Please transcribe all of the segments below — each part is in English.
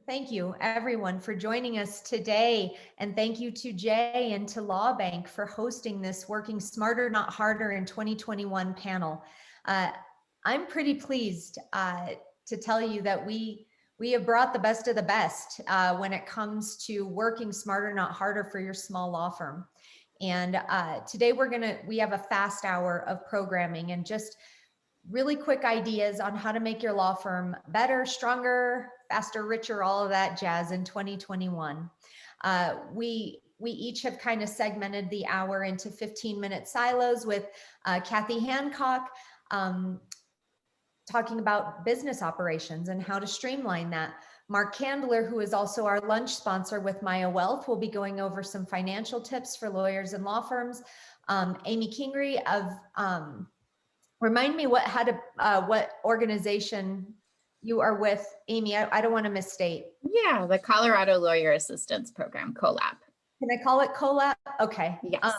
Thank you, everyone, for joining us today. And thank you to Jay and to LawBank for hosting this Working Smarter, Not Harder in 2021 panel. I'm pretty pleased to tell you that we have brought the best of the best when it comes to working smarter, not harder for your small law firm. And today we have a fast hour of programming and just really quick ideas on how to make your law firm better, stronger, faster, richer, all of that jazz in 2021. We each have kind of segmented the hour into 15-minute silos with Kathy Hancock talking about business operations and how to streamline that. Mark Candler, who is also our lunch sponsor with Maia Wealth, will be going over some financial tips for lawyers and law firms. Amy Kingery of remind me what organization you are with, Amy. I don't want to misstate. Yeah, the Colorado Lawyer Assistance Program, COLAP. Can I call it COLAP? Okay. Yes.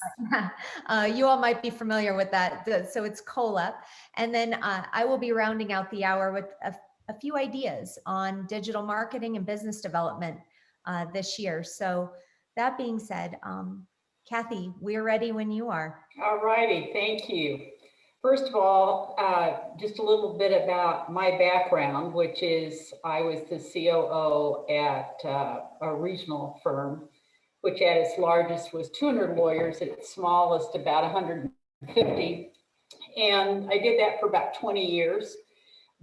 You all might be familiar with that. So it's COLAP. And then I will be rounding out the hour with a few ideas on digital marketing and business development this year. So that being said, Kathy, we're ready when you are. All righty, thank you. First of all, just a little bit about my background, which is I was the COO at a regional firm, which at its largest was 200 lawyers, at its smallest about 150. And I did that for about 20 years.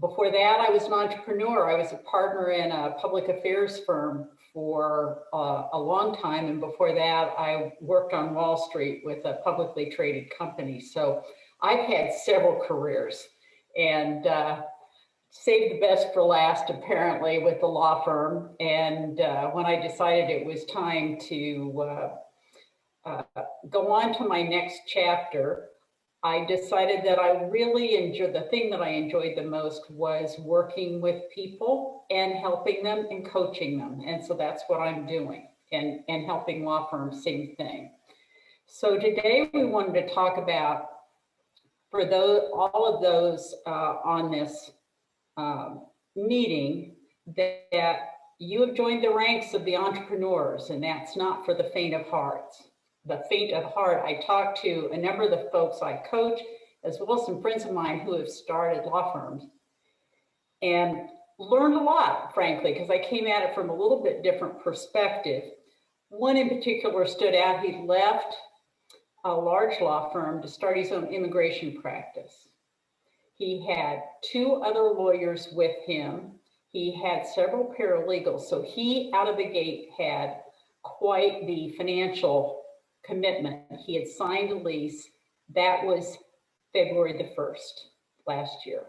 Before that, I was an entrepreneur. I was a partner in a public affairs firm for a long time. And before that, I worked on Wall Street with a publicly traded company. So I've had several careers and saved the best for last, apparently, with the law firm. And when I decided it was time to go on to my next chapter, I decided that I really enjoyed, the thing that I enjoyed the most was working with people and helping them and coaching them. And so that's what I'm doing, and helping law firms, same thing. So today we wanted to talk about, for all of those on this meeting, that you have joined the ranks of the entrepreneurs, and that's not for the faint of hearts. The faint of heart, I talked to a number of the folks I coach, as well as some friends of mine who have started law firms, and learned a lot, frankly, because I came at it from a little bit different perspective. One in particular stood out. He left a large law firm to start his own immigration practice. He had 2 other lawyers with him. He had several paralegals. So he, out of the gate, had quite the financial commitment. He had signed a lease. That was February the 1st last year.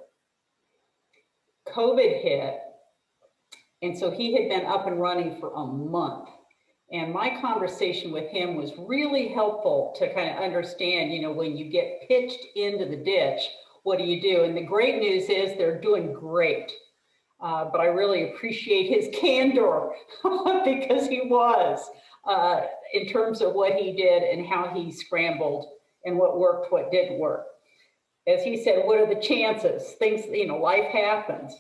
COVID hit, and so he had been up and running for a month. And my conversation with him was really helpful to kind of understand, you know, when you get pitched into the ditch, what do you do? And the great news is they're doing great. But I really appreciate his candor because he was, in terms of what he did and how he scrambled and what worked, what didn't work. As he said, what are the chances? Things, you know, life happens.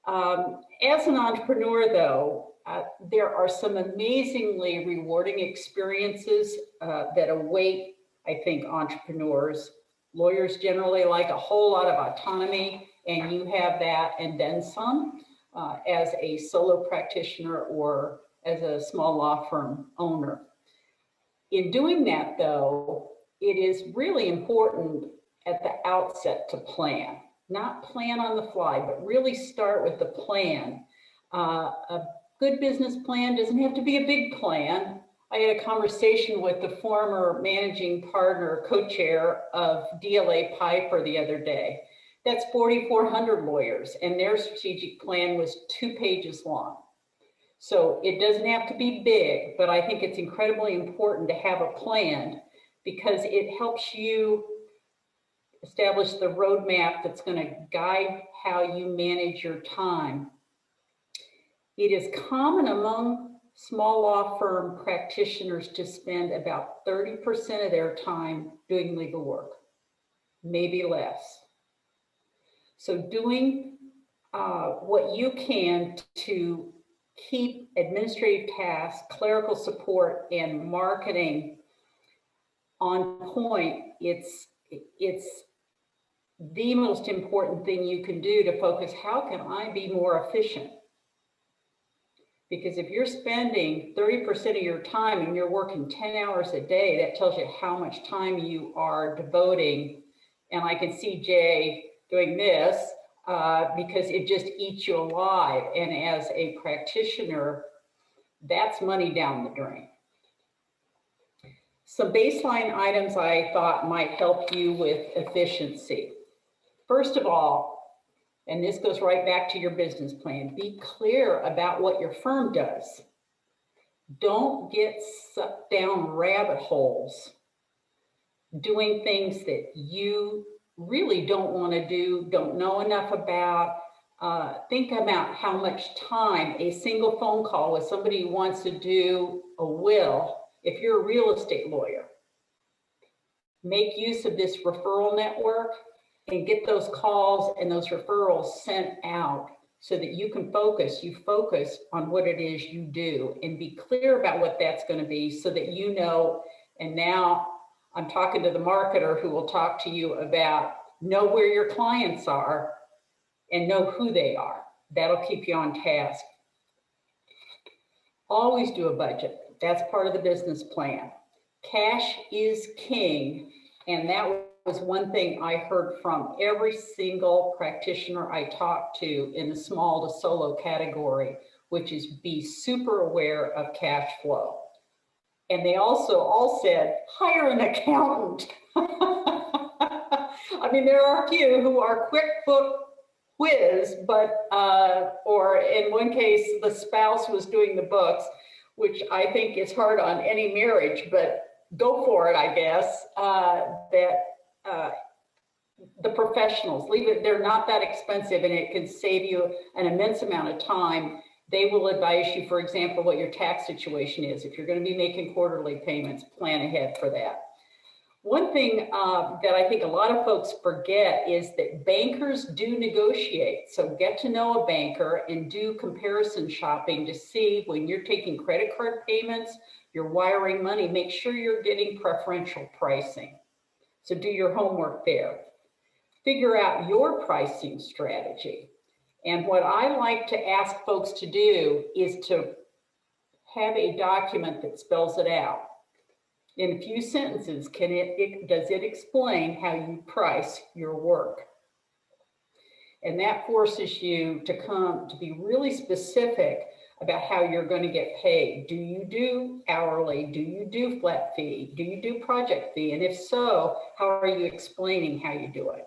As an entrepreneur, though, there are some amazingly rewarding experiences that await, I think, entrepreneurs. Lawyers generally like a whole lot of autonomy, and you have that and then some as a solo practitioner or as a small law firm owner. In doing that, though, it is really important at the outset to plan. Not plan on the fly, but really start with the plan. A good business plan doesn't have to be a big plan. I had a conversation with the former managing partner, co-chair of DLA Piper the other day. That's 4,400 lawyers, and their strategic plan was 2 pages long. So it doesn't have to be big, but I think it's incredibly important to have a plan because it helps you establish the roadmap that's going to guide how you manage your time. It is common among small law firm practitioners to spend about 30% of their time doing legal work, maybe less. So doing what you can to keep administrative tasks, clerical support, and marketing on point, it's the most important thing you can do to focus. How can I be more efficient? Because if you're spending 30% of your time and you're working 10 hours a day, that tells you how much time you are devoting. And I can see Jay doing this because it just eats you alive. And as a practitioner, that's money down the drain. Some baseline items I thought might help you with efficiency. First of all, and this goes right back to your business plan, be clear about what your firm does. Don't get sucked down rabbit holes doing things that you really don't want to do, don't know enough about. Think about how much time a single phone call with somebody who wants to do a will, if you're a real estate lawyer. Make use of this referral network and get those calls and those referrals sent out so that you can focus. You focus on what it is you do and be clear about what that's going to be so that you know. And now I'm talking to the marketer who will talk to you about know where your clients are and know who they are. That'll keep you on task. Always do a budget. That's part of the business plan. Cash is king. And that was one thing I heard from every single practitioner I talked to in the small to solo category, which is be super aware of cash flow. And they also all said, hire an accountant. I mean, there are a few who are QuickBook whiz, but, or in one case, the spouse was doing the books, which I think is hard on any marriage, but go for it, I guess. The professionals, leave it, they're not that expensive and it can save you an immense amount of time. They will advise you, for example, what your tax situation is. If you're going to be making quarterly payments, plan ahead for that. One thing that I think a lot of folks forget is that bankers do negotiate. So get to know a banker and do comparison shopping to see when you're taking credit card payments, you're wiring money, make sure you're getting preferential pricing. So do your homework there. Figure out your pricing strategy. And what I like to ask folks to do is to have a document that spells it out. In a few sentences, does it explain how you price your work? And that forces you to be really specific about how you're going to get paid. Do you do hourly? Do you do flat fee? Do you do project fee? And if so, how are you explaining how you do it?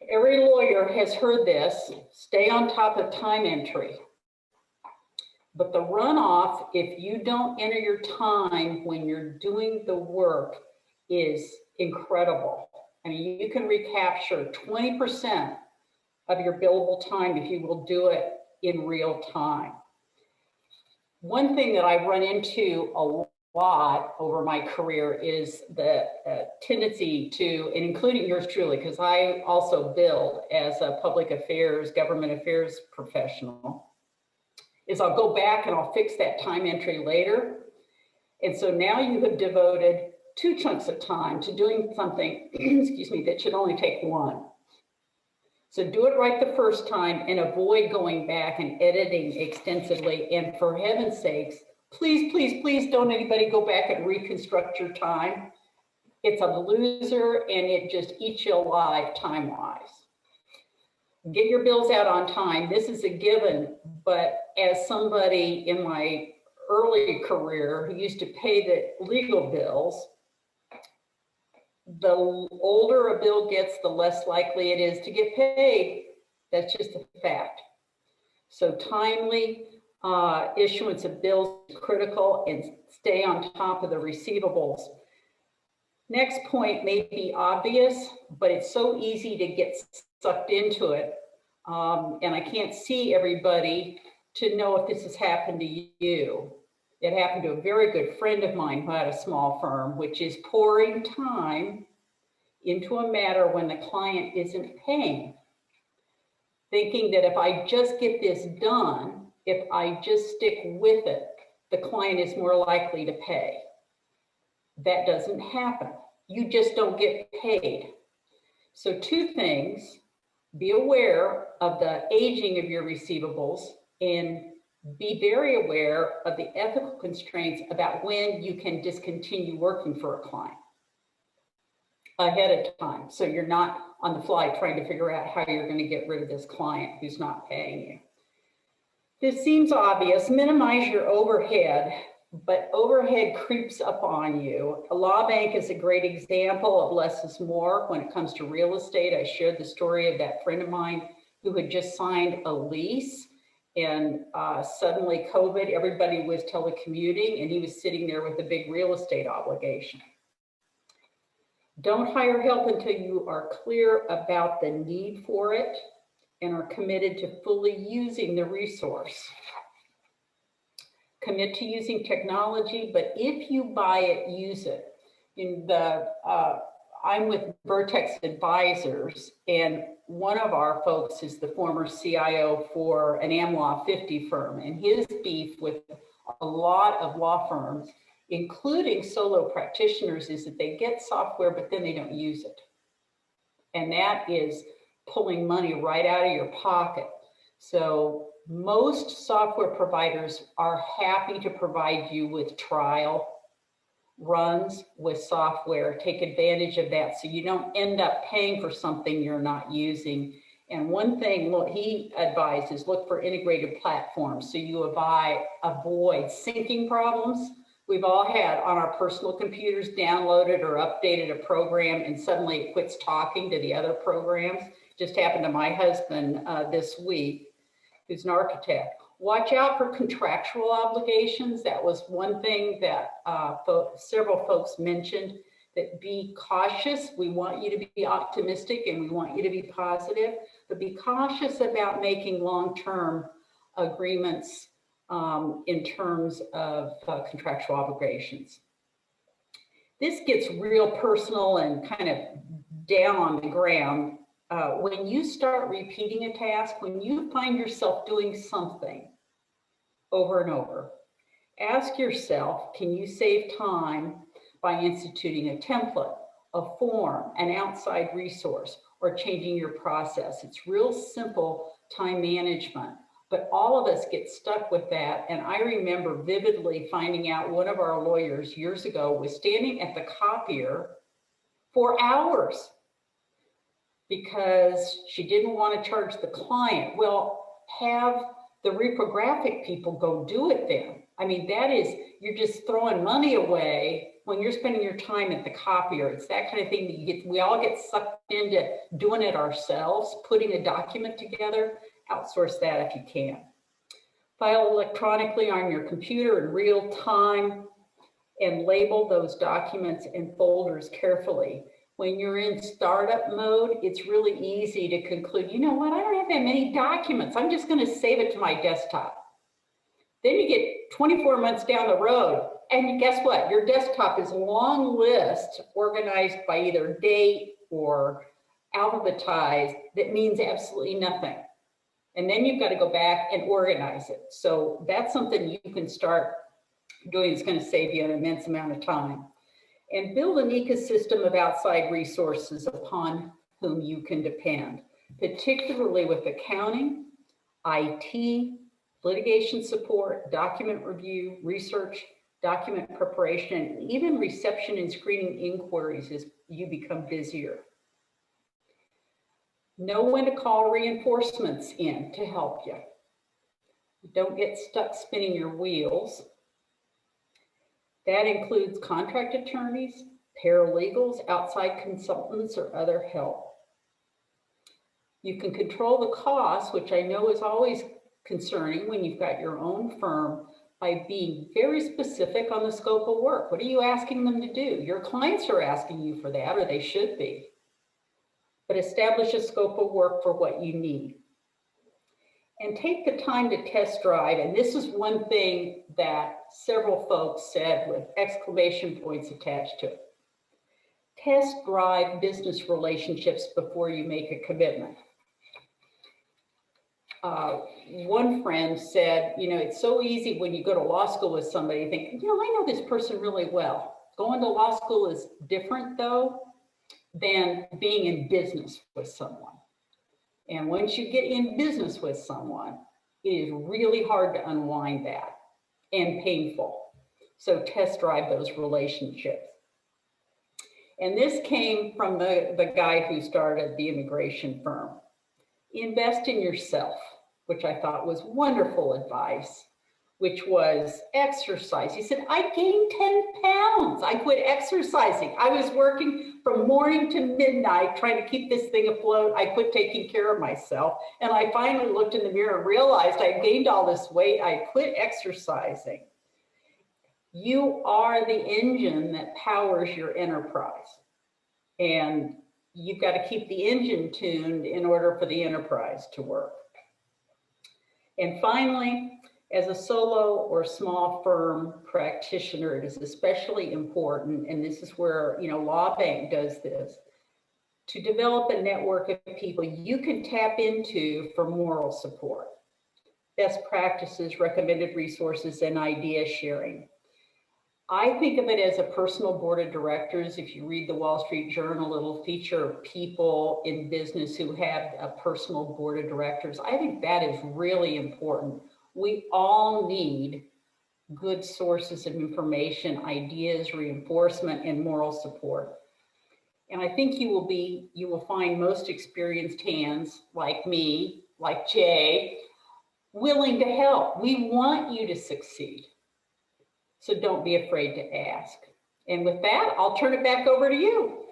Every lawyer has heard this, stay on top of time entry. But the runoff, if you don't enter your time when you're doing the work, is incredible. I mean, you can recapture 20% of your billable time if you will do it in real time. One thing that I've run into a lot over my career is the tendency to, and including yours truly, because I also bill as a public affairs, government affairs professional, is I'll go back and I'll fix that time entry later. And so now you have devoted 2 chunks of time to doing something, excuse me, that should only take 1. So do it right the first time and avoid going back and editing extensively. And for heaven's sakes, please, please, please don't anybody go back and reconstruct your time. It's a loser and it just eats you alive time-wise. Get your bills out on time. This is a given, but as somebody in my early career who used to pay the legal bills, the older a bill gets, the less likely it is to get paid. That's just a fact. So timely issuance of bills is critical, and stay on top of the receivables. Next point may be obvious, but it's so easy to get sucked into it. And I can't see everybody to know if this has happened to you. It happened to a very good friend of mine who had a small firm, which is pouring time into a matter when the client isn't paying. Thinking that if I just get this done, if I just stick with it, the client is more likely to pay. That doesn't happen. You just don't get paid. So two things: be aware of the aging of your receivables and be very aware of the ethical constraints about when you can discontinue working for a client ahead of time. So you're not on the fly trying to figure out how you're going to get rid of this client who's not paying you. This seems obvious. Minimize your overhead, but overhead creeps up on you. LawBank is a great example of less is more when it comes to real estate. I shared the story of that friend of mine who had just signed a lease, and suddenly COVID, everybody was telecommuting, and he was sitting there with a big real estate obligation. Don't hire help until you are clear about the need for it and are committed to fully using the resource. Commit to using technology, but if you buy it, use it. I'm with Vertex Advisors, and one of our folks is the former CIO for an AmLaw 50 firm, and his beef with a lot of law firms, including solo practitioners, is that they get software, but then they don't use it. And that is pulling money right out of your pocket. So most software providers are happy to provide you with trial runs with software. Take advantage of that so you don't end up paying for something you're not using. And one thing he advises, look for integrated platforms so you avoid syncing problems. We've all had on our personal computers downloaded or updated a program and suddenly it quits talking to the other programs. Just happened to my husband this week, who's an architect. Watch out for contractual obligations. That was one thing that several folks mentioned, that be cautious. We want you to be optimistic and we want you to be positive, but be cautious about making long-term agreements in terms of contractual obligations. This gets real personal and kind of down on the ground. When you start repeating a task, when you find yourself doing something over and over, ask yourself, can you save time by instituting a template, a form, an outside resource, or changing your process? It's real simple time management, but all of us get stuck with that. And I remember vividly finding out one of our lawyers years ago was standing at the copier for hours because she didn't want to charge the client. Well, have the reprographic people go do it then. I mean, that is, you're just throwing money away when you're spending your time at the copier. It's that kind of thing that we all get sucked into doing it ourselves, putting a document together. Outsource that if you can. File electronically on your computer in real time and label those documents and folders carefully. When you're in startup mode, it's really easy to conclude, you know what, I don't have that many documents. I'm just going to save it to my desktop. Then you get 24 months down the road, and guess what? Your desktop is a long list organized by either date or alphabetized that means absolutely nothing. And then you've got to go back and organize it. So that's something you can start doing. It's going to save you an immense amount of time. And build an ecosystem of outside resources upon whom you can depend, particularly with accounting, IT, litigation support, document review, research, document preparation, and even reception and screening inquiries as you become busier. Know when to call reinforcements in to help you. Don't get stuck spinning your wheels. That includes contract attorneys, paralegals, outside consultants, or other help. You can control the costs, which I know is always concerning when you've got your own firm, by being very specific on the scope of work. What are you asking them to do? Your clients are asking you for that, or they should be. But establish a scope of work for what you need. And take the time to test drive. And this is one thing that several folks said with exclamation points attached to it. Test drive business relationships before you make a commitment. one friend said, you know, it's so easy when you go to law school with somebody, you think, you know, I know this person really well. Going to law school is different, though, than being in business with someone. And once you get in business with someone, it is really hard to unwind that and painful. So test drive those relationships. And this came from the guy who started the immigration firm. Invest in yourself, which I thought was wonderful advice, which was exercise. He said, I gained 10 pounds. I quit exercising. I was working from morning to midnight trying to keep this thing afloat. I quit taking care of myself. And I finally looked in the mirror and realized I gained all this weight. I quit exercising. You are the engine that powers your enterprise. And you've got to keep the engine tuned in order for the enterprise to work. And finally, as a solo or small firm practitioner, it is especially important, and this is where, you know, LawBank does this, to develop a network of people you can tap into for moral support, best practices, recommended resources, and idea sharing. I think of it as a personal board of directors. If you read the Wall Street Journal, it'll feature people in business who have a personal board of directors. I think that is really important. We all need good sources of information, ideas, reinforcement, and moral support. And I think you will find most experienced hands like me, like Jay, willing to help. We want you to succeed. So don't be afraid to ask. And with that, I'll turn it back over to you.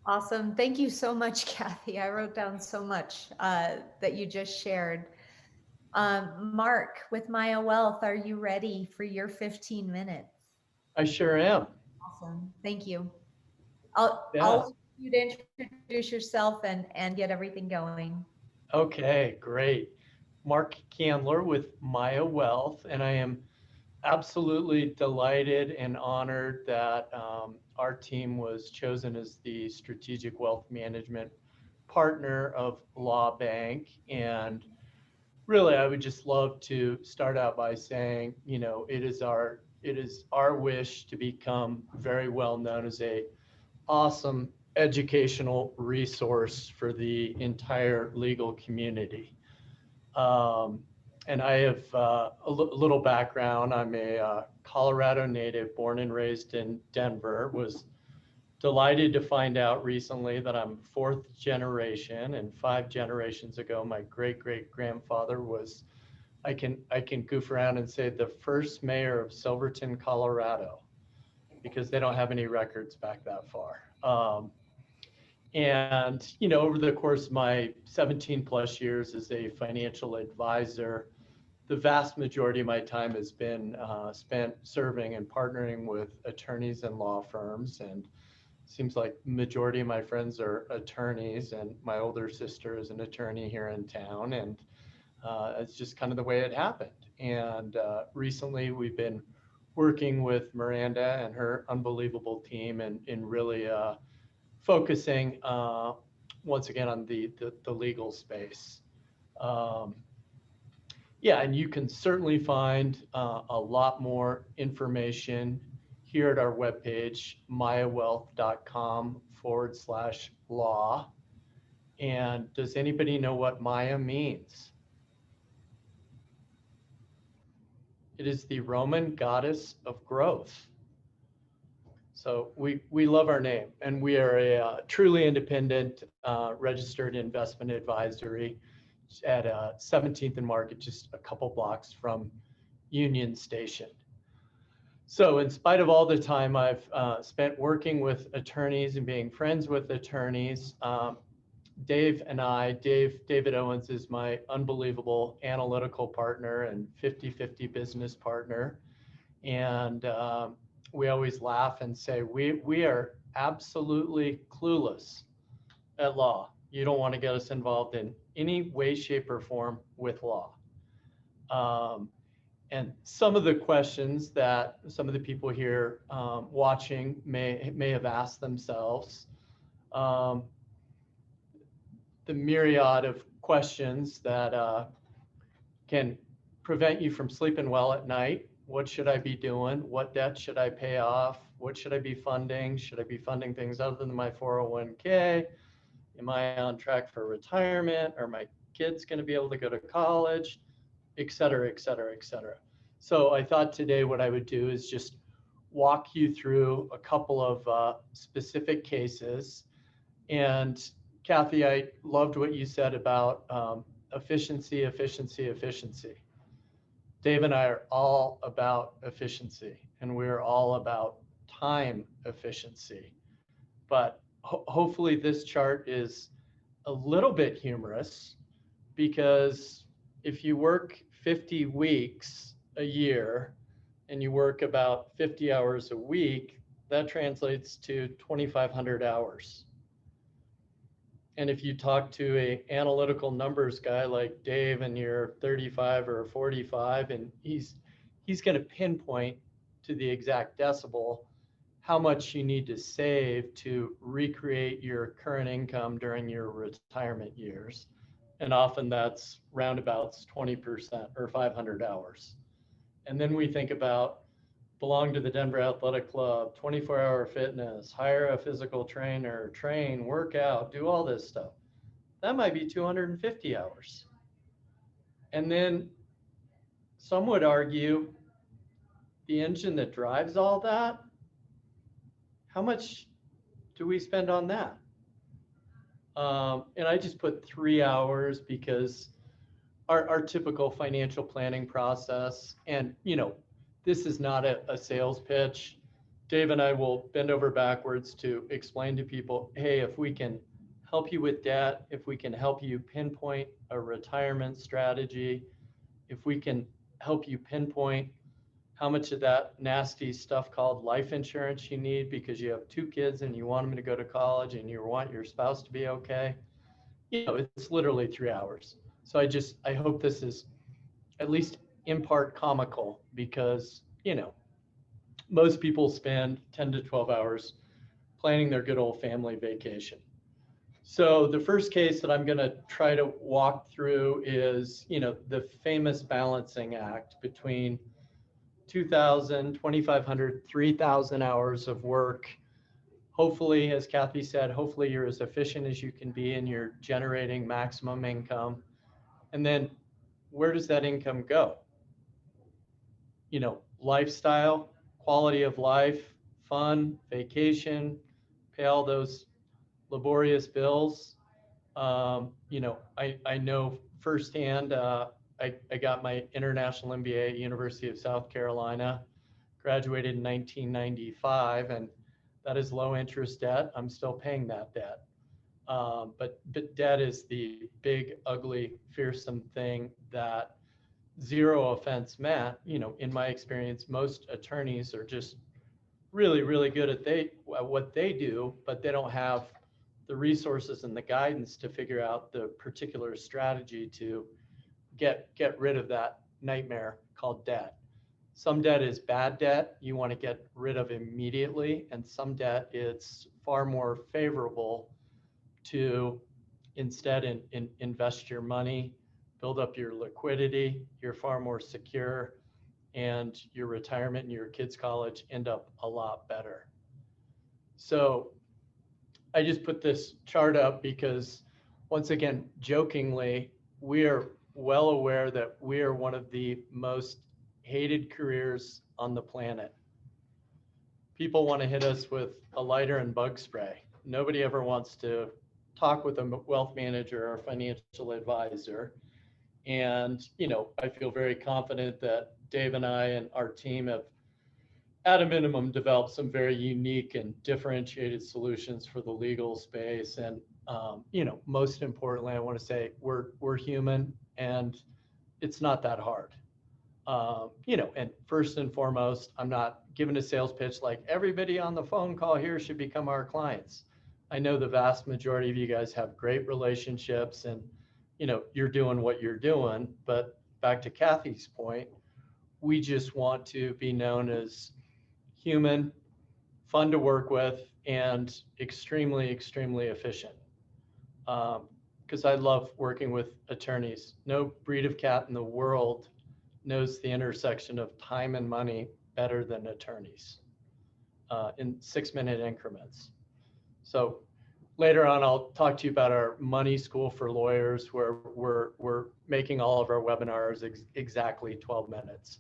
Awesome. Thank you so much, Kathy. I wrote down so much that you just shared. Mark, with Maia Wealth, are you ready for your 15 minutes? I sure am. Awesome. Thank you. I'll ask you to introduce yourself and get everything going. Okay, great. Mark Candler with Maia Wealth, and I am absolutely delighted and honored that our team was chosen as the strategic wealth management partner of LawBank. And really, I would just love to start out by saying, you know, it is our wish to become very well known as a awesome educational resource for the entire legal community. And I have a little background. I'm a Colorado native, born and raised in Denver. Was delighted to find out recently that I'm fourth generation, and 5 generations ago, my great-great-grandfather was, I can goof around and say, the first mayor of Silverton, Colorado, because they don't have any records back that far. And, you know, over the course of my 17 plus years as a financial advisor, the vast majority of my time has been spent serving and partnering with attorneys and law firms. And seems like majority of my friends are attorneys, and my older sister is an attorney here in town. And it's just kind of the way it happened. And recently we've been working with Meranda and her unbelievable team in really focusing once again on the legal space. Yeah, and you can certainly find a lot more information here at our webpage, maiawealth.com/law. And does anybody know what Maia means? It is the Roman goddess of growth. So we love our name, and we are a truly independent registered investment advisory at 17th and Market, just a couple blocks from Union Station. So in spite of all the time I've spent working with attorneys and being friends with attorneys, Dave and I, David Owens is my unbelievable analytical partner and 50-50 business partner. And we always laugh and say, we are absolutely clueless at law. You don't want to get us involved in any way, shape, or form with law. And some of the questions that some of the people here watching may have asked themselves, the myriad of questions that can prevent you from sleeping well at night. What should I be doing? What debt should I pay off? What should I be funding? Should I be funding things other than my 401k? Am I on track for retirement? Are my kids going to be able to go to college? Et cetera, et cetera, et cetera. So I thought today what I would do is just walk you through a couple of specific cases. And Kathy, I loved what you said about efficiency, efficiency, efficiency. Dave and I are all about efficiency, and we're all about time efficiency. But hopefully this chart is a little bit humorous, because if you work 50 weeks a year and you work about 50 hours a week, that translates to 2,500 hours. And if you talk to an analytical numbers guy like Dave and you're 35 or 45, and he's going to pinpoint to the exact decibel how much you need to save to recreate your current income during your retirement years. And often that's roundabouts 20% or 500 hours. And then we think about belong to the Denver Athletic Club, 24-hour fitness, hire a physical trainer, train, work out, do all this stuff. That might be 250 hours. And then some would argue the engine that drives all that, how much do we spend on that? And I just put 3 hours because our typical financial planning process, and this is not a sales pitch. Dave and I will bend over backwards to explain to people, hey, if we can help you with debt, if we can help you pinpoint a retirement strategy, if we can help you pinpoint how much of that nasty stuff called life insurance you need because you have 2 kids and you want them to go to college and you want your spouse to be okay, it's literally 3 hours. So I hope this is at least in part comical, because, most people spend 10 to 12 hours planning their good old family vacation. So the first case that I'm going to try to walk through is, the famous balancing act between 2,000, 2,500, 3,000 hours of work. Hopefully, as Kathy said, hopefully you're as efficient as you can be and you're generating maximum income. And then where does that income go? Lifestyle, quality of life, fun, vacation, pay all those laborious bills. I know firsthand, I got my international MBA at University of South Carolina, graduated in 1995, and that is low interest debt. I'm still paying that debt. But debt is the big, ugly, fearsome thing that, zero offense meant, in my experience, most attorneys are just really, really good at what they do, but they don't have the resources and the guidance to figure out the particular strategy to get rid of that nightmare called debt. Some debt is bad debt you want to get rid of immediately, and some debt it's far more favorable to instead invest your money, build up your liquidity, you're far more secure, and your retirement and your kids' college end up a lot better. So I just put this chart up because, once again, jokingly, we are well aware that we are one of the most hated careers on the planet. People want to hit us with a lighter and bug spray. Nobody ever wants to talk with a wealth manager or financial advisor. And, I feel very confident that Dave and I and our team have, at a minimum, developed some very unique and differentiated solutions for the legal space. And, most importantly, I want to say we're human, and it's not that hard. And first and foremost, I'm not giving a sales pitch like everybody on the phone call here should become our clients. I know the vast majority of you guys have great relationships and, you're doing what you're doing. But back to Kathy's point, we just want to be known as human, fun to work with, and extremely, extremely efficient. because I love working with attorneys. No breed of cat in the world knows the intersection of time and money better than attorneys in 6-minute increments. So later on, I'll talk to you about our money school for lawyers, where we're making all of our webinars exactly 12 minutes,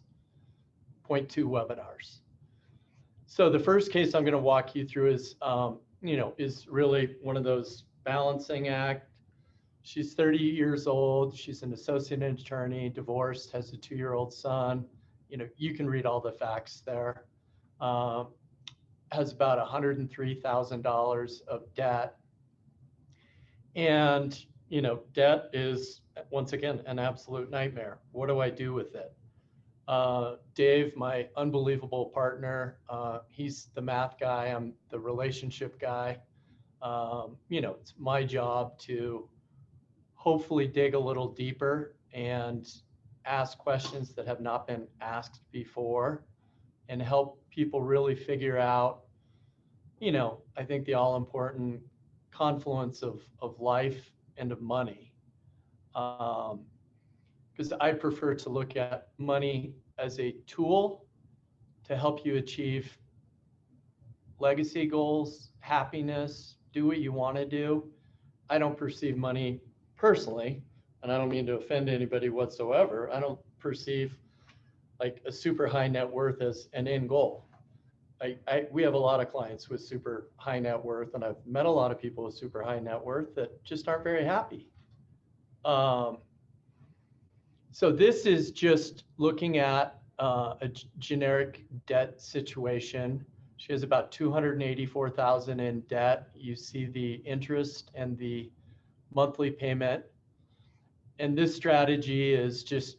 0.2 webinars. So the first case I'm going to walk you through is, is really one of those balancing act. She's 30 years old. She's an associate attorney, divorced, has a 2-year-old son. You can read all the facts there. Has about $103,000 of debt. And, debt is, once again, an absolute nightmare. What do I do with it? Dave, my unbelievable partner, he's the math guy. I'm the relationship guy. It's my job to hopefully dig a little deeper and ask questions that have not been asked before and help people really figure out, I think the all-important confluence of life and of money. Because I prefer to look at money as a tool to help you achieve legacy goals, happiness, do what you want to do. I don't perceive money personally, and I don't mean to offend anybody whatsoever. I don't perceive like a super high net worth as an end goal. We have a lot of clients with super high net worth, and I've met a lot of people with super high net worth that just aren't very happy. So this is just looking at a generic debt situation. She has about $284,000 in debt. You see the interest and the monthly payment. And this strategy is just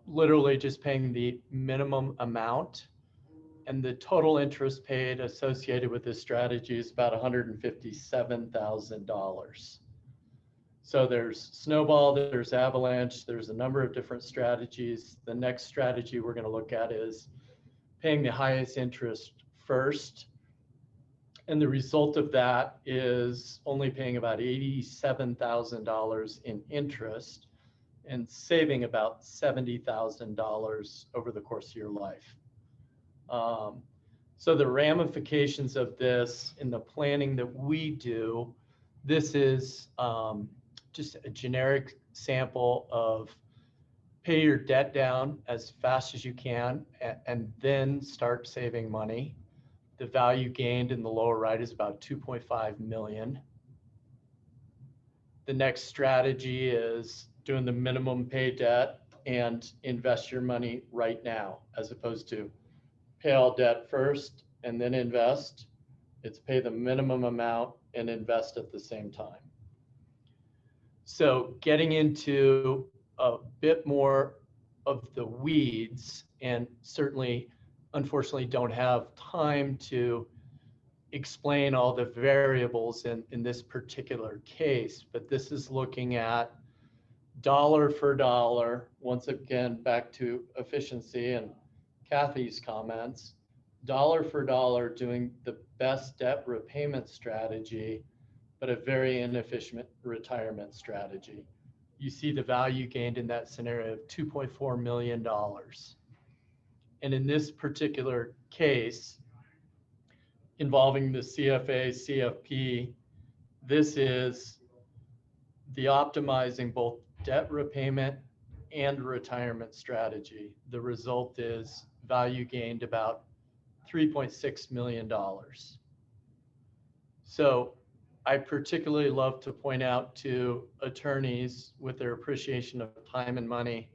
literally just paying the minimum amount. And the total interest paid associated with this strategy is about $157,000. So there's snowball, there's avalanche, there's a number of different strategies. The next strategy we're going to look at is paying the highest interest first. And the result of that is only paying about $87,000 in interest and saving about $70,000 over the course of your life. So the ramifications of this in the planning that we do, this is just a generic sample of pay your debt down as fast as you can and then start saving money. The value gained in the lower right is about 2.5 million. The next strategy is doing the minimum pay debt and invest your money right now, as opposed to pay all debt first and then invest. It's pay the minimum amount and invest at the same time. So getting into a bit more of the weeds, and certainly, unfortunately, don't have time to explain all the variables in this particular case, but this is looking at dollar for dollar, once again, back to efficiency and Kathy's comments, dollar for dollar doing the best debt repayment strategy, but a very inefficient retirement strategy. You see the value gained in that scenario of $2.4 million. And in this particular case, involving the CFA, CFP, this is the optimizing both debt repayment and retirement strategy. The result is value gained about $3.6 million. So I particularly love to point out to attorneys with their appreciation of time and money,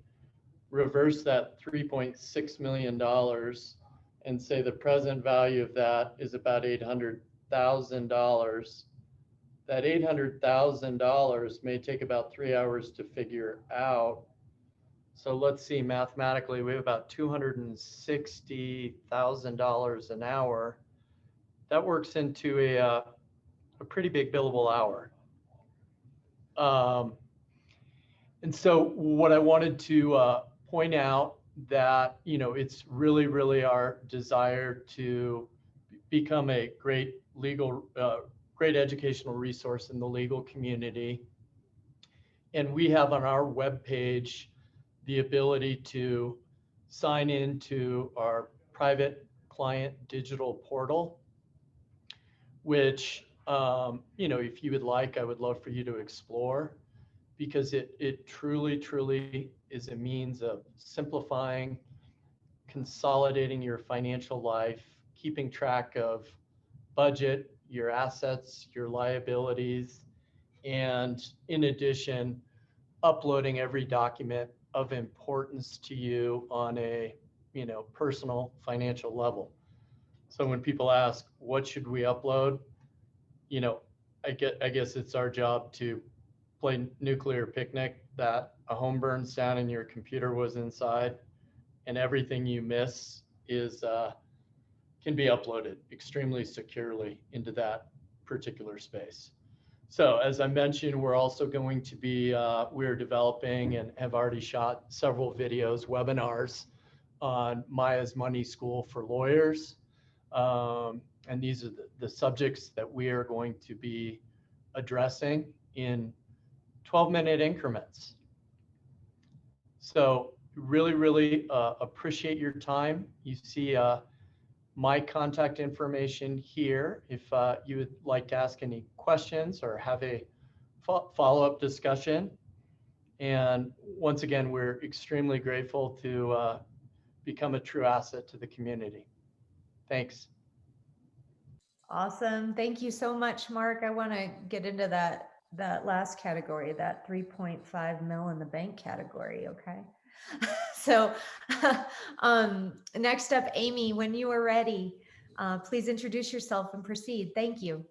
reverse that $3.6 million and say the present value of that is about $800,000. That $800,000 may take about 3 hours to figure out. So let's see, mathematically, we have about $260,000 an hour. That works into a pretty big billable hour. And so what I wanted to point out that, it's really, really our desire to become a great legal, great educational resource in the legal community. And we have on our webpage the ability to sign into our private client digital portal, which, if you would like, I would love for you to explore, because it truly is a means of simplifying, consolidating your financial life, keeping track of budget, your assets, your liabilities, and in addition, uploading every document of importance to you on a personal financial level. So when people ask, what should we upload? I guess it's our job to play nuclear picnic, that a home burns down and your computer was inside, and everything you miss can be uploaded extremely securely into that particular space. So as I mentioned, we're also going to be, we're developing and have already shot several videos, webinars on Maia's Money School for Lawyers. And these are the subjects that we are going to be addressing in 12-minute increments. So really appreciate your time. You see my contact information here if you would like to ask any questions or have a follow-up discussion. And once again, we're extremely grateful to become a true asset to the community. Thanks. Awesome. Thank you so much, Mark. I want to get into that last category, that 3.5 mil in the bank category. Okay. So next up, Amy, when you are ready, please introduce yourself and proceed. Thank you.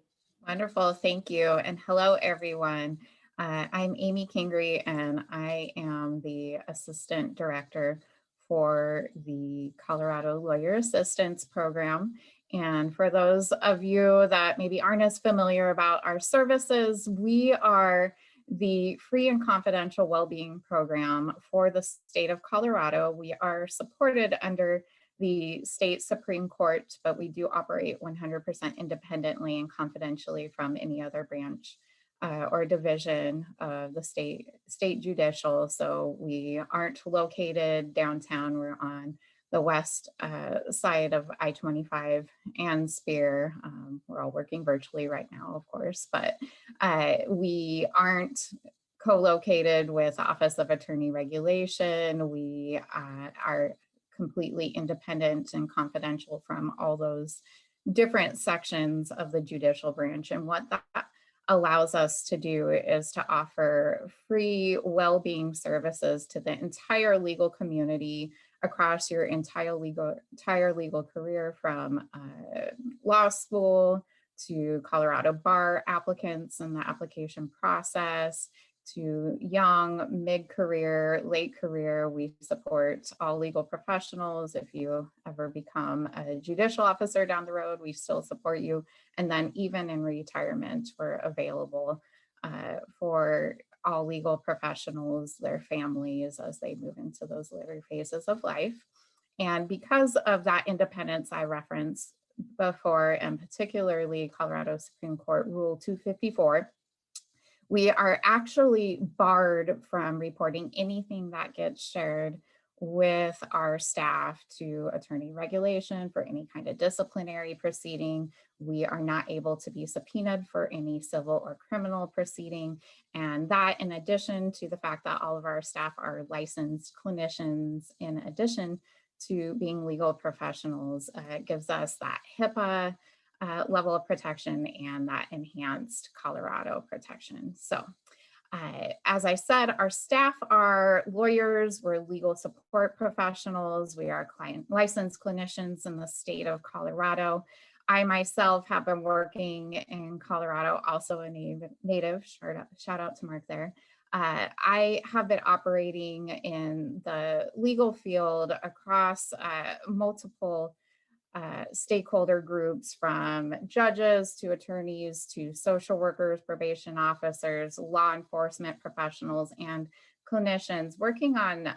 Wonderful, thank you. And hello, everyone. I'm Amy Kingery, and I am the Assistant Director for the Colorado Lawyer Assistance Program. And for those of you that maybe aren't as familiar about our services, we are the free and confidential well-being program for the state of Colorado. We are supported under the state Supreme Court, but we do operate 100% independently and confidentially from any other branch or division of the state judicial. So we aren't located downtown. We're on the west side of I-25 and Spear. We're all working virtually right now, of course, but we aren't co-located with Office of Attorney Regulation. We are completely independent and confidential from all those different sections of the judicial branch. And what that allows us to do is to offer free well-being services to the entire legal community across your entire legal career, from law school to Colorado bar applicants and the application process, to young, mid-career, late career. We support all legal professionals. If you ever become a judicial officer down the road, we still support you. And then even in retirement, we're available for all legal professionals, their families, as they move into those later phases of life. And because of that independence I referenced before, and particularly Colorado Supreme Court Rule 254, we are actually barred from reporting anything that gets shared with our staff to attorney regulation for any kind of disciplinary proceeding. We are not able to be subpoenaed for any civil or criminal proceeding. And that, in addition to the fact that all of our staff are licensed clinicians, in addition to being legal professionals, gives us that HIPAA level of protection and that enhanced Colorado protection. So as I said, our staff are lawyers, we're legal support professionals, we are licensed clinicians in the state of Colorado. I myself have been working in Colorado, also a native, shout out to Mark there. I have been operating in the legal field across multiple stakeholder groups, from judges to attorneys to social workers, probation officers, law enforcement professionals, and clinicians, working on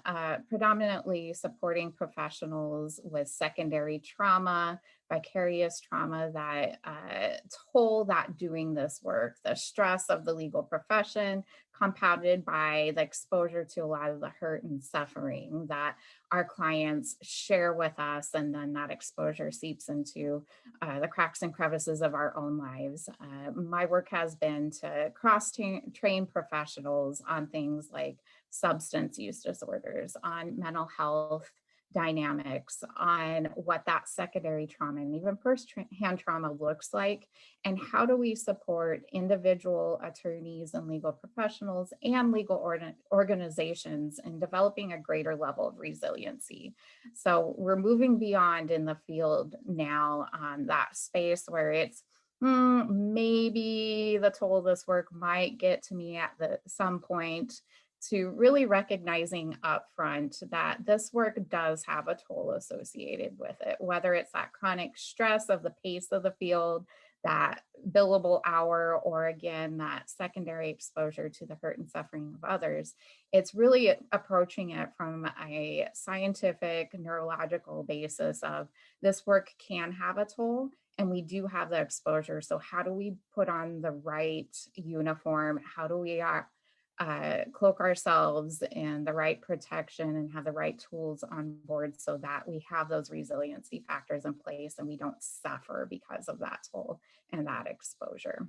predominantly supporting professionals with secondary trauma, vicarious trauma, that toll that doing this work, the stress of the legal profession, compounded by the exposure to a lot of the hurt and suffering that our clients share with us, and then that exposure seeps into the cracks and crevices of our own lives. My work has been to cross-train professionals on things like substance use disorders, on mental health dynamics, on what that secondary trauma and even first-hand trauma looks like, and how do we support individual attorneys and legal professionals and legal organizations in developing a greater level of resiliency. So we're moving beyond in the field now on that space where it's maybe the toll of this work might get to me at some point, to really recognizing upfront that this work does have a toll associated with it, whether it's that chronic stress of the pace of the field, that billable hour, or again, that secondary exposure to the hurt and suffering of others. It's really approaching it from a scientific, neurological basis of this work can have a toll, and we do have the exposure. So how do we put on the right uniform? How do we cloak ourselves in the right protection and have the right tools on board so that we have those resiliency factors in place and we don't suffer because of that toll and that exposure.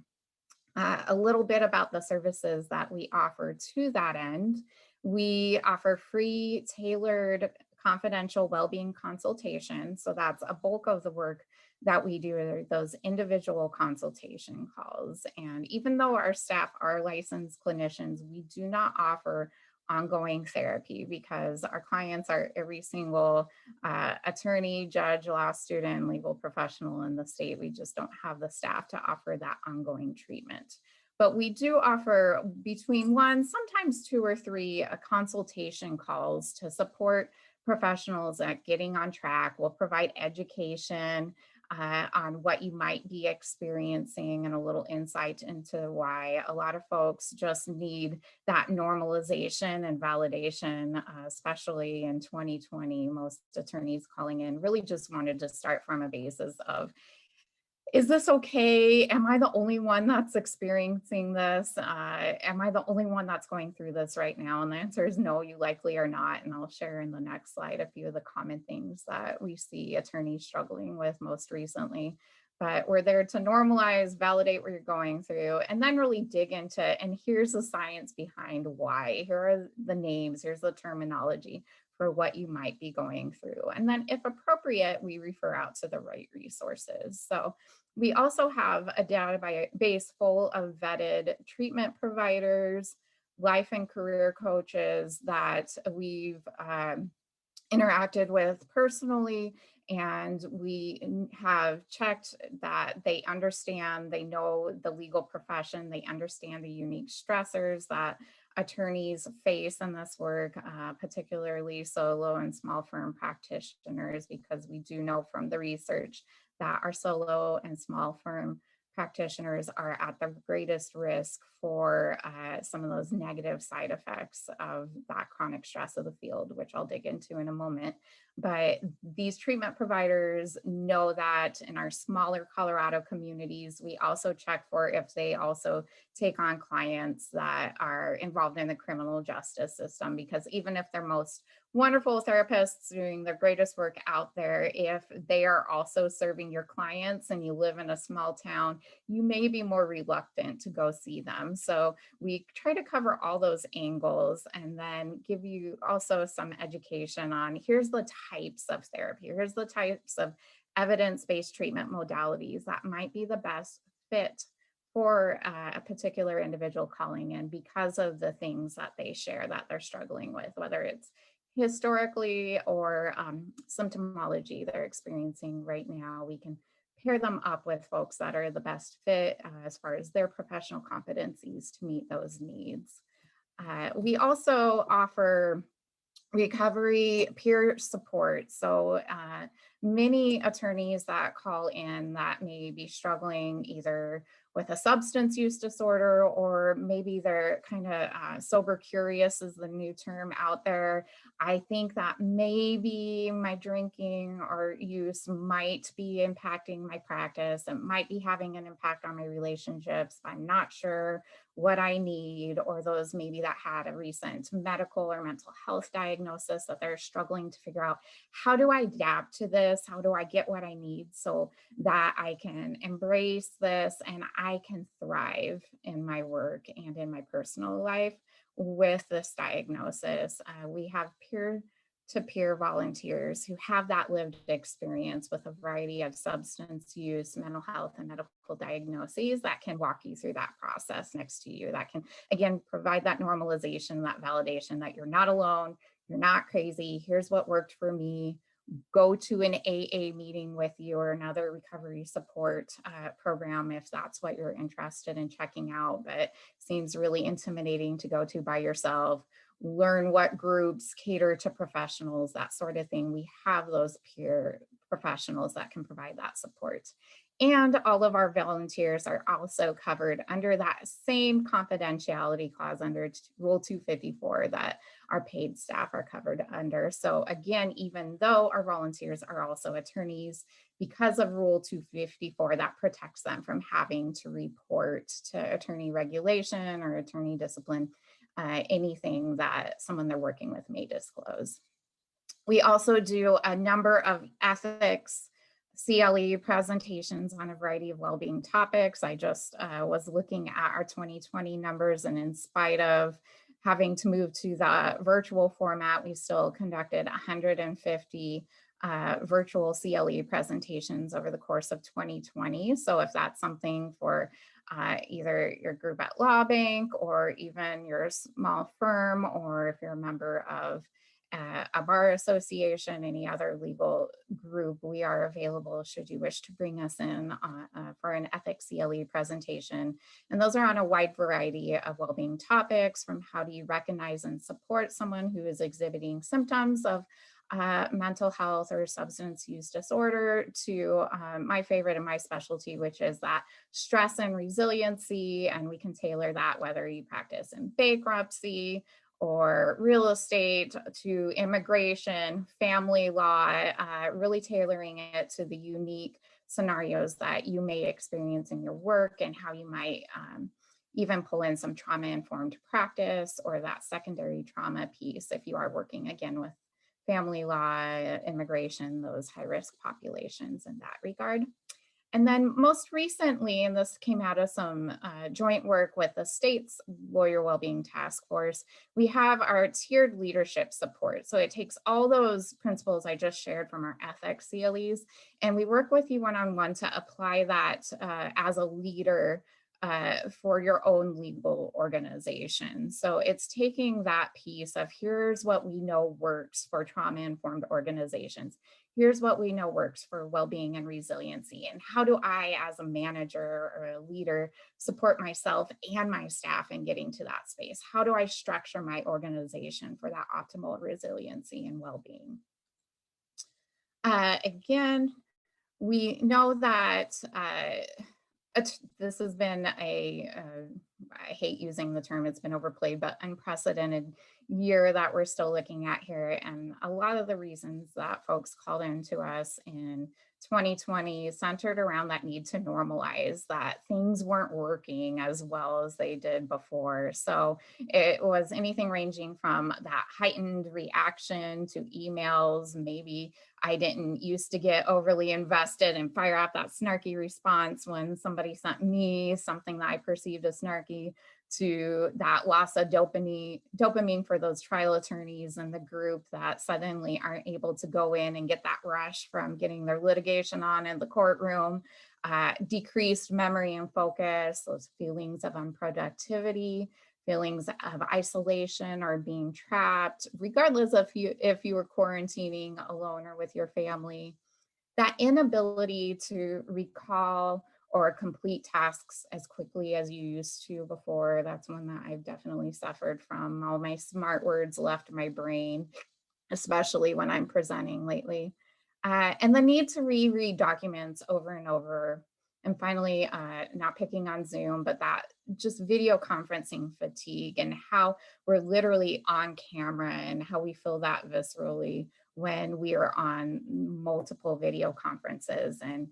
A little bit about the services that we offer to that end. We offer free, tailored, confidential well-being consultation. So that's a bulk of the work that we do, are those individual consultation calls. And even though our staff are licensed clinicians, we do not offer ongoing therapy because our clients are every single attorney, judge, law student, legal professional in the state. We just don't have the staff to offer that ongoing treatment. But we do offer between 1, sometimes 2 or 3 consultation calls to support professionals at getting on track. We'll provide education on what you might be experiencing and a little insight into why a lot of folks just need that normalization and validation, especially in 2020. Most attorneys calling in really just wanted to start from a basis of, is this okay? Am I the only one that's experiencing this? Am I the only one that's going through this right now? And the answer is no, you likely are not. And I'll share in the next slide a few of the common things that we see attorneys struggling with most recently. But we're there to normalize, validate what you're going through, and then really dig into, and here's the science behind why. Here are the names, here's the terminology for what you might be going through. And then if appropriate, we refer out to the right resources. So we also have a database full of vetted treatment providers, life and career coaches that we've interacted with personally, and we have checked that they understand, they know the legal profession, they understand the unique stressors that attorneys face in this work, particularly solo and small firm practitioners, because we do know from the research that our solo and small firm practitioners are at the greatest risk for some of those negative side effects of that chronic stress of the field, which I'll dig into in a moment. But these treatment providers know that in our smaller Colorado communities, we also check for if they also take on clients that are involved in the criminal justice system, because even if they're most wonderful therapists doing the greatest work out there, if they are also serving your clients and you live in a small town, you may be more reluctant to go see them. So we try to cover all those angles and then give you also some education on here's the types of therapy, here's the types of evidence-based treatment modalities that might be the best fit for a particular individual calling in because of the things that they share that they're struggling with, whether it's historically or symptomology they're experiencing right now. We can pair them up with folks that are the best fit as far as their professional competencies to meet those needs. We also offer recovery peer support. So many attorneys that call in that may be struggling either with a substance use disorder, or maybe they're kind of sober curious is the new term out there. I think that maybe my drinking or use might be impacting my practice. It might be having an impact on my relationships. I'm not sure what I need, or those maybe that had a recent medical or mental health diagnosis that they're struggling to figure out, how do I adapt to this? How do I get what I need so that I can embrace this and I can thrive in my work and in my personal life with this diagnosis? We have peer-to-peer volunteers who have that lived experience with a variety of substance use, mental health, and medical diagnoses that can walk you through that process next to you, that can, again, provide that normalization, that validation that you're not alone, you're not crazy, here's what worked for me. Go to an AA meeting with you or another recovery support program if that's what you're interested in checking out, but it seems really intimidating to go to by yourself. Learn what groups cater to professionals, that sort of thing. We have those peer professionals that can provide that support. And all of our volunteers are also covered under that same confidentiality clause under Rule 254 that our paid staff are covered under. So again, even though our volunteers are also attorneys, because of Rule 254, that protects them from having to report to attorney regulation or attorney discipline, anything that someone they're working with may disclose. We also do a number of ethics CLE presentations on a variety of well-being topics. I just was looking at our 2020 numbers, and in spite of having to move to the virtual format, we still conducted 150 virtual CLE presentations over the course of 2020. So if that's something for either your group at LawBank or even your small firm, or if you're a member of a bar association, any other legal group, we are available should you wish to bring us in for an ethics CLE presentation. And those are on a wide variety of well-being topics, from how do you recognize and support someone who is exhibiting symptoms of mental health or substance use disorder, to my favorite and my specialty, which is that stress and resiliency. And we can tailor that whether you practice in bankruptcy or real estate, to immigration, family law, really tailoring it to the unique scenarios that you may experience in your work, and how you might even pull in some trauma-informed practice or that secondary trauma piece if you are working, again, with family law, immigration, those high-risk populations in that regard. And then most recently, and this came out of some joint work with the state's Lawyer Wellbeing Task Force, we have our tiered leadership support. So it takes all those principles I just shared from our ethics CLEs, and we work with you one-on-one to apply that as a leader for your own legal organization. So it's taking that piece of, here's what we know works for trauma-informed organizations. Here's what we know works for well-being and resiliency. And how do I, as a manager or a leader, support myself and my staff in getting to that space? How do I structure my organization for that optimal resiliency and well-being? Again, we know that this has been I hate using the term, it's been overplayed, but unprecedented year that we're still looking at here. And a lot of the reasons that folks called into us in 2020 centered around that need to normalize that things weren't working as well as they did before. So it was anything ranging from that heightened reaction to emails. Maybe I didn't used to get overly invested and fire out that snarky response when somebody sent me something that I perceived as snarky, to that loss of dopamine for those trial attorneys in the group that suddenly aren't able to go in and get that rush from getting their litigation on in the courtroom, decreased memory and focus, those feelings of unproductivity, feelings of isolation or being trapped, regardless of if you were quarantining alone or with your family, that inability to recall or complete tasks as quickly as you used to before. That's one that I've definitely suffered from. All my smart words left my brain, especially when I'm presenting lately. And the need to reread documents over and over. And finally, not picking on Zoom, but that just video conferencing fatigue, and how we're literally on camera and how we feel that viscerally when we are on multiple video conferences, and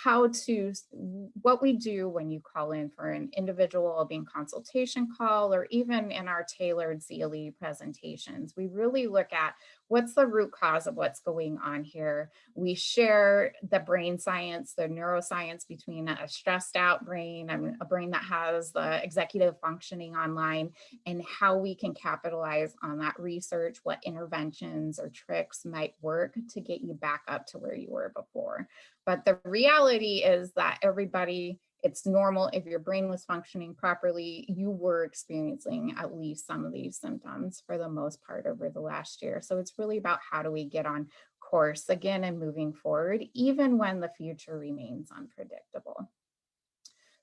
what we do when you call in for an individual well-being consultation call, or even in our tailored CLE presentations. We really look at what's the root cause of what's going on here. We share the brain science, the neuroscience between a stressed out brain and a brain that has the executive functioning online, and how we can capitalize on that research, what interventions or tricks might work to get you back up to where you were before. But the reality is that everybody, it's normal. If your brain was functioning properly, you were experiencing at least some of these symptoms for the most part over the last year. So it's really about how do we get on course again and moving forward, even when the future remains unpredictable.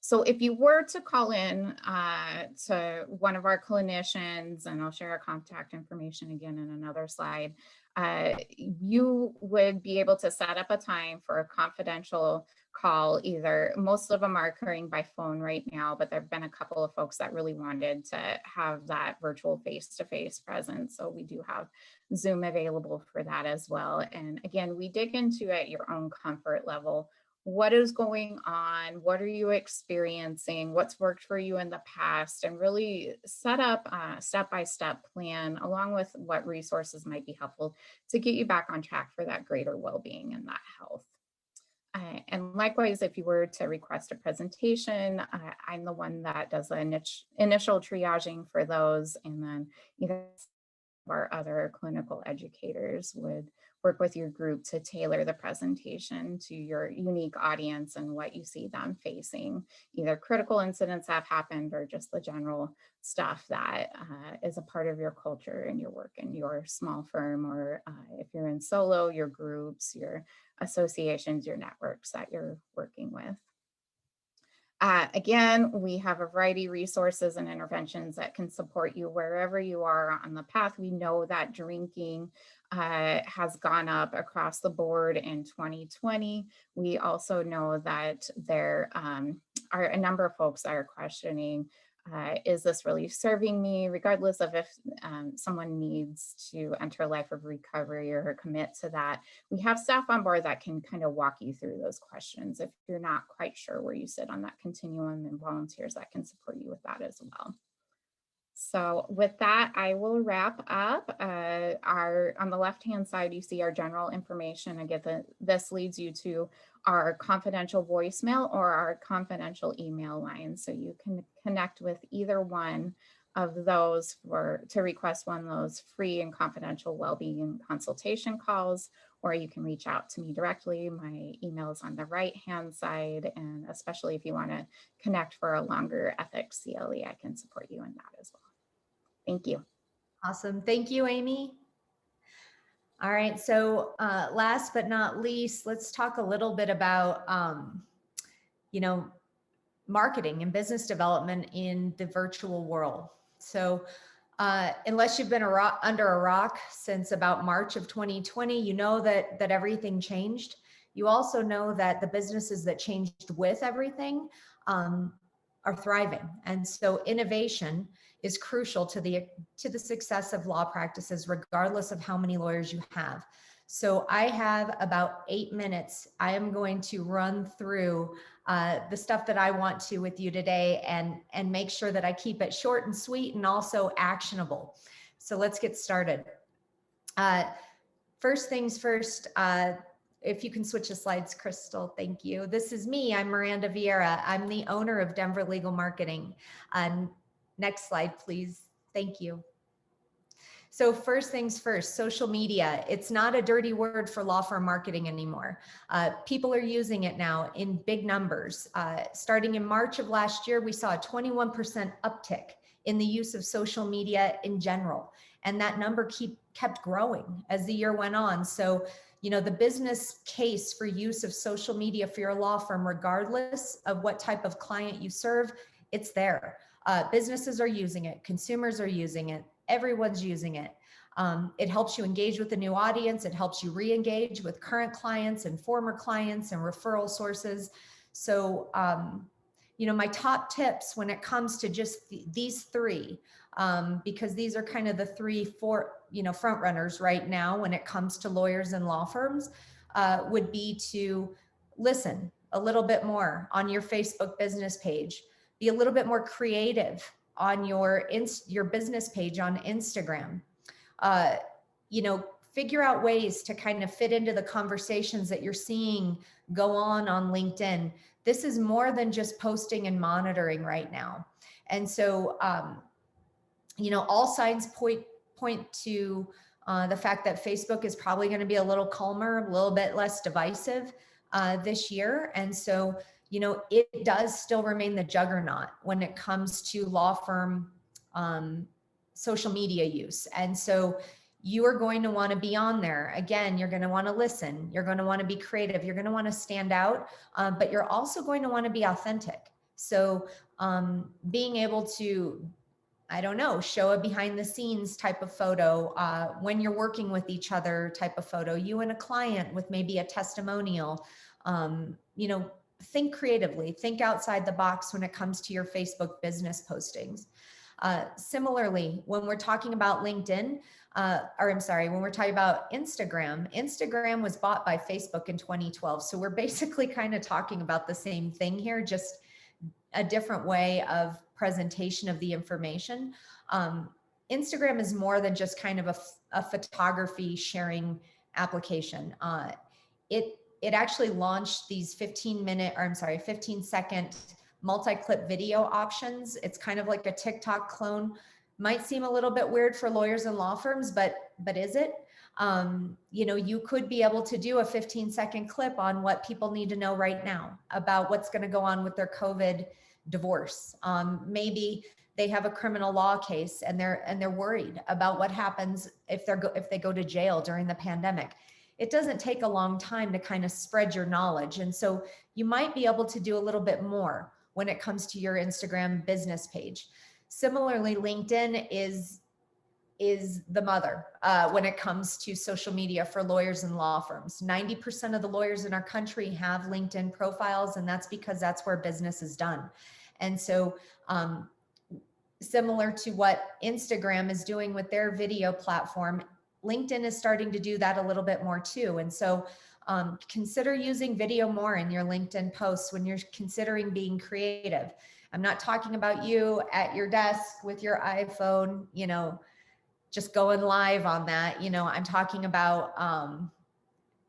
So if you were to call in to one of our clinicians, and I'll share our contact information again in another slide, you would be able to set up a time for a confidential call. Either, most of them are occurring by phone right now, but there've been a couple of folks that really wanted to have that virtual face-to-face presence. So we do have Zoom available for that as well. And again, we dig into at your own comfort level. What is going on? What are you experiencing? What's worked for you in the past? And really set up a step-by-step plan along with what resources might be helpful to get you back on track for that greater well-being and that health. And likewise, if you were to request a presentation, I'm the one that does the initial triaging for those, and then either our other clinical educators would work with your group to tailor the presentation to your unique audience and what you see them facing. Either critical incidents have happened or just the general stuff that is a part of your culture and your work in your small firm, or if you're in solo, your groups, your associations, your networks that you're working with. Again, we have a variety of resources and interventions that can support you wherever you are on the path. We know that drinking has gone up across the board in 2020. We also know that there are a number of folks that are questioning, is this really serving me, regardless of if someone needs to enter a life of recovery or commit to that. We have staff on board that can kind of walk you through those questions if you're not quite sure where you sit on that continuum, and volunteers that can support you with that as well. So with that, I will wrap up. On the left-hand side, you see our general information. Again, this leads you to our confidential voicemail or our confidential email line. So you can connect with either one of those to request one of those free and confidential well-being consultation calls, or you can reach out to me directly. My email is on the right-hand side, and especially if you want to connect for a longer ethics CLE, I can support you in that as well. Thank you. Awesome. Thank you, Amy. All right. So last but not least, let's talk a little bit about, marketing and business development in the virtual world. So unless you've been under a rock since about March of 2020, you know that everything changed. You also know that the businesses that changed with everything are thriving. And so innovation is crucial to the success of law practices, regardless of how many lawyers you have. So I have about 8 minutes. I am going to run through the stuff that I want to with you today, and make sure that I keep it short and sweet and also actionable. So let's get started. First things first, if you can switch the slides, Crystal, thank you. This is me, I'm Meranda Vieyra. I'm the owner of Denver Legal Marketing. Next slide, please. Thank you. So first things first, social media. It's not a dirty word for law firm marketing anymore. People are using it now in big numbers. Starting in March of last year, we saw a 21% uptick in the use of social media in general. And that number kept growing as the year went on. So, the business case for use of social media for your law firm, regardless of what type of client you serve, it's there. Businesses are using it. Consumers are using it. Everyone's using it. It helps you engage with a new audience. It helps you re-engage with current clients and former clients and referral sources. So, my top tips when it comes to just these three, because these are kind of the four front runners right now when it comes to lawyers and law firms, would be to listen. a little bit more on your Facebook business page. Be a little bit more creative on your business page on Instagram. You know, figure out ways to kind of fit into the conversations that you're seeing go on LinkedIn. This is more than just posting and monitoring right now. And so, you know, all signs point to the fact that Facebook is probably going to be a little calmer, a little bit less divisive this year. And so, you know, it does still remain the juggernaut when it comes to law firm social media use. And so you are going to want to be on there. Again, you're going to want to listen. You're going to want to be creative. You're going to want to stand out, but you're also going to want to be authentic. So being able to, I don't know, show a behind the scenes type of photo, when you're working with each other type of photo, you and a client with maybe a testimonial, you know, think creatively, think outside the box when it comes to your Facebook business postings. Similarly, when we're talking about LinkedIn, when we're talking about Instagram was bought by Facebook in 2012. So we're basically kind of talking about the same thing here, just a different way of presentation of the information. Instagram is more than just kind of a photography sharing application. It actually launched these 15-second multi-clip video options. It's kind of like a TikTok clone. Might seem a little bit weird for lawyers and law firms, but is it? You know, you could be able to do a 15-second clip on what people need to know right now about what's going to go on with their COVID divorce. Maybe they have a criminal law case and they're worried about what happens if they go to jail during the pandemic. It doesn't take a long time to kind of spread your knowledge. And so you might be able to do a little bit more when it comes to your Instagram business page. Similarly, LinkedIn is the mother when it comes to social media for lawyers and law firms. 90% of the lawyers in our country have LinkedIn profiles, and that's because that's where business is done. And so similar to what Instagram is doing with their video platform, LinkedIn is starting to do that a little bit more too. And so consider using video more in your LinkedIn posts when you're considering being creative. I'm not talking about you at your desk with your iPhone, you know, just going live on that. You know, I'm talking about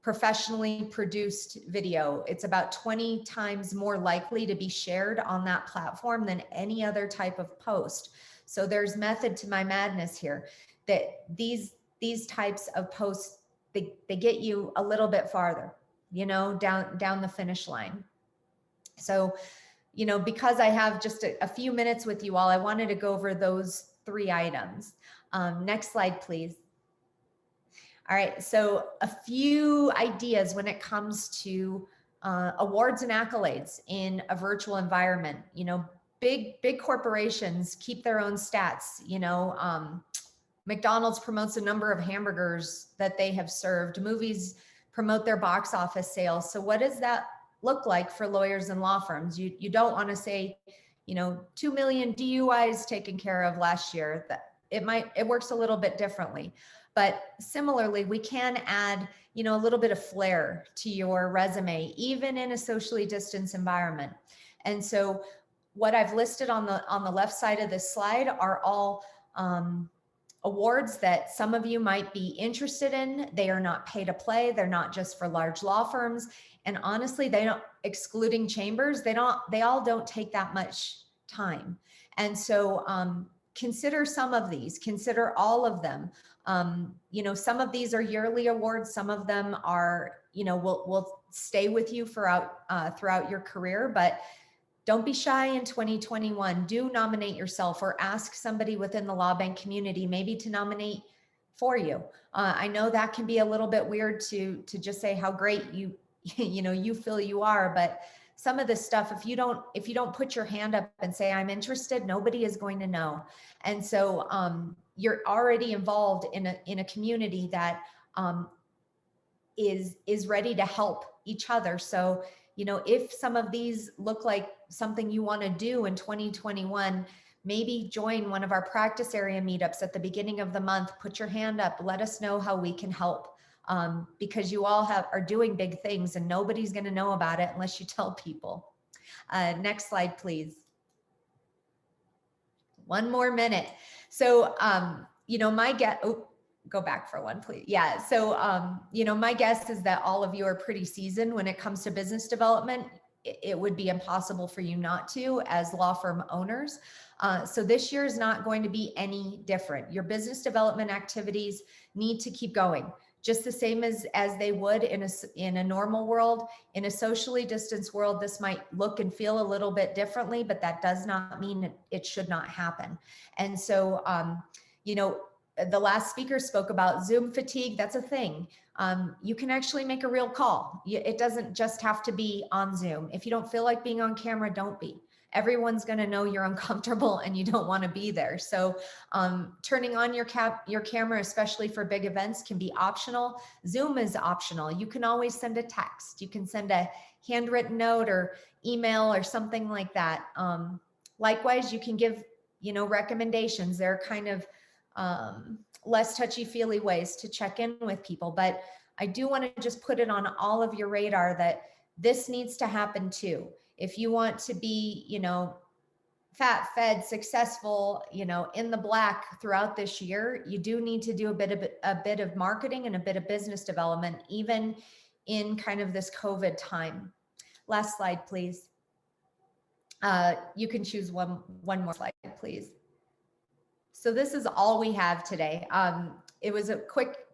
professionally produced video. It's about 20 times more likely to be shared on that platform than any other type of post. So there's method to my madness here, that these types of posts, they get you a little bit farther, you know, down the finish line. So, you know, because I have just a few minutes with you all, I wanted to go over those 3 items. Next slide, please. All right, so a few ideas when it comes to awards and accolades in a virtual environment. You know, big corporations keep their own stats. You know, McDonald's promotes a number of hamburgers that they have served. Movies promote their box office sales. So what does that look like for lawyers and law firms? You don't want to say, you know, 2 million DUIs taken care of last year. That it works a little bit differently. But similarly, we can add, you know, a little bit of flair to your resume, even in a socially distanced environment. And so what I've listed on the left side of this slide are all awards that some of you might be interested in. They are not pay to play. They're not just for large law firms. And honestly, they don't, excluding chambers, they all don't take that much time. And so consider some of these, consider all of them. You know, some of these are yearly awards. Some of them are, you know, will stay with you throughout your career, but don't be shy in 2021. Do nominate yourself or ask somebody within the LawBank community maybe to nominate for you. I know that can be a little bit weird to just say how great you feel you are, but some of this stuff, if you don't put your hand up and say, I'm interested, nobody is going to know. And so you're already involved in a community that is ready to help each other. So, you know, if some of these look like something you want to do in 2021, maybe join one of our practice area meetups at the beginning of the month, put your hand up, let us know how we can help. because you all are doing big things and nobody's going to know about it unless you tell people. Next slide, please. One more minute. So, you know, go back for one, please. Yeah. So, you know, my guess is that all of you are pretty seasoned when it comes to business development. It would be impossible for you not to as law firm owners. So this year is not going to be any different. Your business development activities need to keep going, just the same as they would in a normal world. In a socially distanced world, this might look and feel a little bit differently, but that does not mean it should not happen. And so, you know, the last speaker spoke about Zoom fatigue. That's a thing. You can actually make a real call. It doesn't just have to be on Zoom. If you don't feel like being on camera, don't be. Everyone's going to know you're uncomfortable and you don't want to be there. So turning on your camera, especially for big events, can be optional. Zoom is optional. You can always send a text. You can send a handwritten note or email or something like that. Likewise, you can give, you know, recommendations. They're kind of less touchy-feely ways to check in with people. But I do want to just put it on all of your radar that this needs to happen too. If you want to be, you know, fat, fed, successful, you know, in the black throughout this year, you do need to do a bit of marketing and a bit of business development, even in kind of this COVID time. Last slide, please. You can choose one more slide, please. So this is all we have today. It was a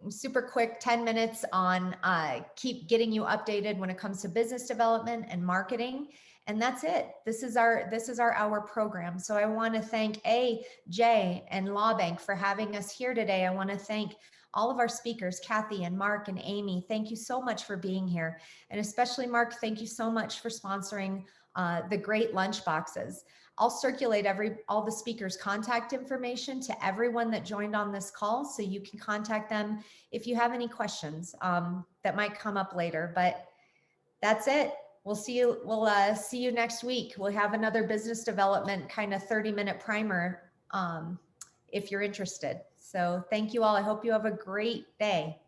super quick 10 minutes on keep getting you updated when it comes to business development and marketing. And that's it. This is our hour program. So I want to thank Jay and LawBank for having us here today. I want to thank all of our speakers, Kathy and Mark and Amy. Thank you so much for being here. And especially Mark, thank you so much for sponsoring the great lunch boxes. I'll circulate all the speakers' contact information to everyone that joined on this call, so you can contact them if you have any questions that might come up later. But that's it. We'll see you. We'll see you next week. We'll have another business development kind of 30-minute primer if you're interested. So thank you all. I hope you have a great day.